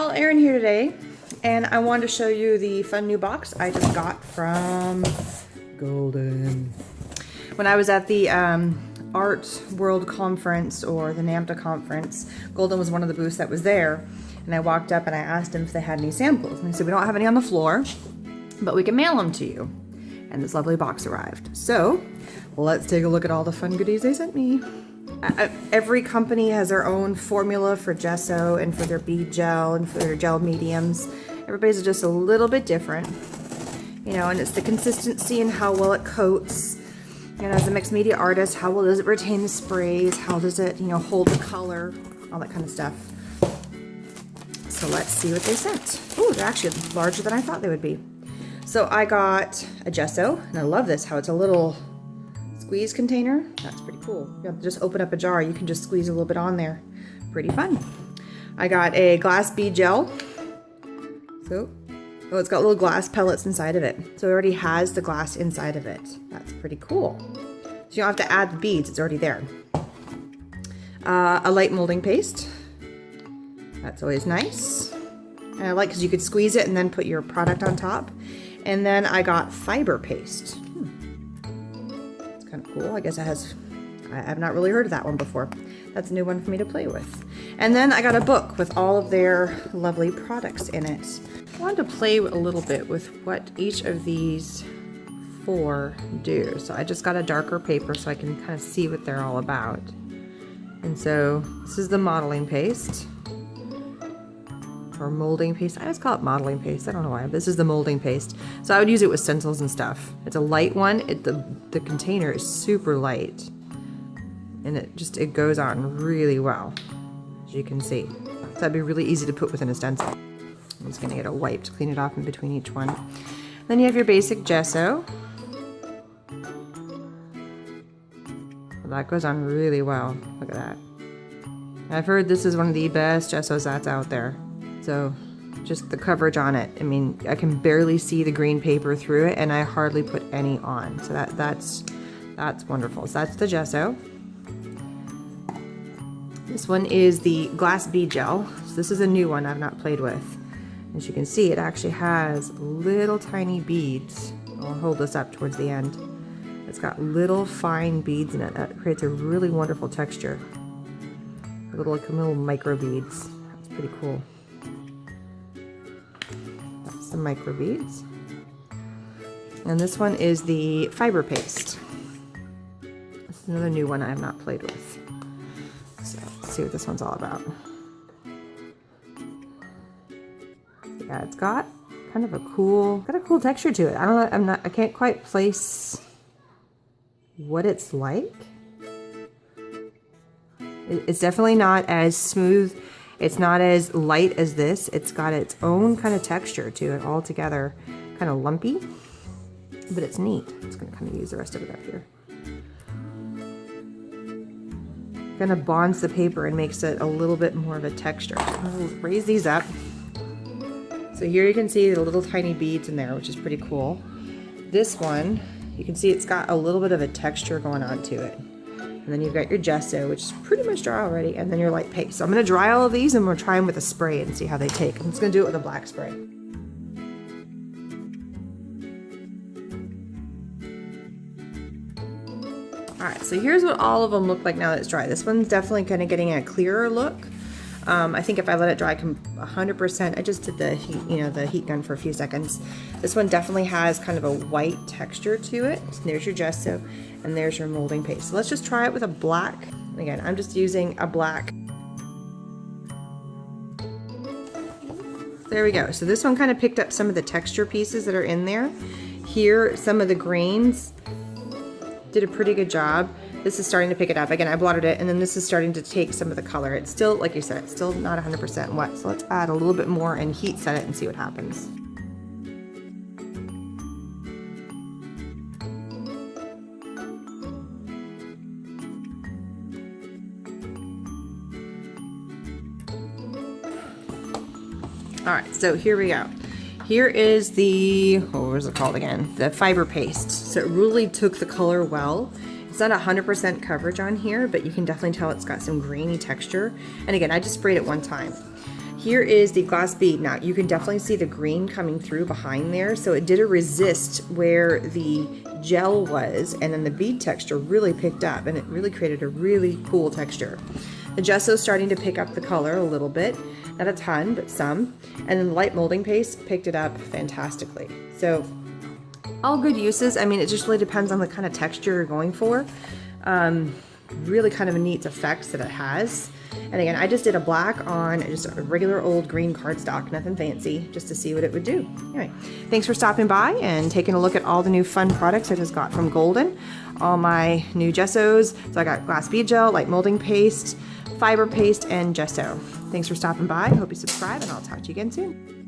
Well, Erin here today, and I wanted to show you the fun new box I just got from Golden. When I was at the Art World Conference, or the NAMTA conference, Golden was one of the booths that was there, and I walked up and I asked them if they had any samples, and they said, we don't have any on the floor, but we can mail them to you. And this lovely box arrived. So let's take a look at all the fun goodies they sent me. Every company has their own formula for gesso and for their bead gel and for their gel mediums. Everybody's just a little bit different, you know, and it's the consistency and how well it coats. And as a mixed media artist, how well does it retain the sprays? How does it, you know, hold the color? All that kind of stuff. So let's see what they sent. Oh, they're actually larger than I thought they would be. So I got a gesso, and I love this, how it's a little squeeze container. That's pretty cool. You have to just open up a jar. You can just squeeze a little bit on there. Pretty fun. I got a glass bead gel. So, oh, it's got little glass pellets inside of it. So it already has the glass inside of it. That's pretty cool. So you don't have to add the beads. It's already there. A light molding paste. That's always nice. And I like because you could squeeze it and then put your product on top. And then I got fiber paste. It's kind of cool. I guess it has, I've not really heard of that one before. That's a new one for me to play with. And then I got a book with all of their lovely products in it. I wanted to play a little bit with what each of these four do. So I just got a darker paper so I can kind of see what they're all about. And so this is the modeling paste. Or molding paste. I always call it modeling paste. I don't know why. This is the molding paste. So I would use it with stencils and stuff. It's a light one. The container is super light. And it goes on really well, as you can see. So that'd be really easy to put within a stencil. I'm just gonna get a wipe to clean it off in between each one. Then you have your basic gesso. Well, that goes on really well. Look at that. I've heard this is one of the best gessos that's out there. So just the coverage on it. I mean, I can barely see the green paper through it, and I hardly put any on. So that's wonderful. So that's the gesso. This one is the glass bead gel. So this is a new one I've not played with. As you can see, it actually has little tiny beads. I'll hold this up towards the end. It's got little fine beads in it. That creates a really wonderful texture. Little micro beads. That's pretty cool. That's the micro beads. And this one is the fiber paste. This is another new one I have not played with. So let's see what this one's all about. Yeah, it's got kind of a cool texture to it. I don't know, I can't quite place what it's like. It's definitely not as smooth. It's not as light as this. It's got its own kind of texture to it all together. Kind of lumpy, but it's neat. I'm just gonna kind of use the rest of it up here. Kind of bonds the paper and makes it a little bit more of a texture. I'll raise these up. So here you can see the little tiny beads in there, which is pretty cool. This one, you can see it's got a little bit of a texture going on to it. And then you've got your gesso, which is pretty much dry already, and then your light paste. So I'm gonna dry all of these and we'll try them with a spray and see how they take. I'm just gonna do it with a black spray. All right, so here's what all of them look like now that it's dry. This one's definitely kind of getting a clearer look. I think if I let it dry 100%, I just did the heat, you know, the heat gun for a few seconds. This one definitely has kind of a white texture to it. So there's your gesso, and there's your molding paste. So let's just try it with a black. Again, I'm just using a black. There we go. So this one kind of picked up some of the texture pieces that are in there. Here, some of the grains did a pretty good job. This is starting to pick it up. Again, I blotted it, and then this is starting to take some of the color. It's still, like you said, it's still not 100% wet. So let's add a little bit more and heat set it and see what happens. All right, so here we go. Here is the, what was it called again? The fiber paste. So it really took the color well. It's not 100% coverage on here, but you can definitely tell it's got some grainy texture. And again, I just sprayed it one time. Here is the glass bead. Now you can definitely see the green coming through behind there. So it did a resist where the gel was, and then the bead texture really picked up, and it really created a really cool texture. The gesso is starting to pick up the color a little bit, not a ton, but some. And then the light molding paste picked it up fantastically. So all good uses. I mean, it just really depends on the kind of texture you're going for. Really kind of a neat effects that it has. And again, I just did a black on just a regular old green cardstock, nothing fancy, just to see what it would do. Anyway, thanks for stopping by and taking a look at all the new fun products I just got from Golden. All my new gessos. So I got glass bead gel, light molding paste, fiber paste, and gesso. Thanks for stopping by. Hope you subscribe, and I'll talk to you again soon.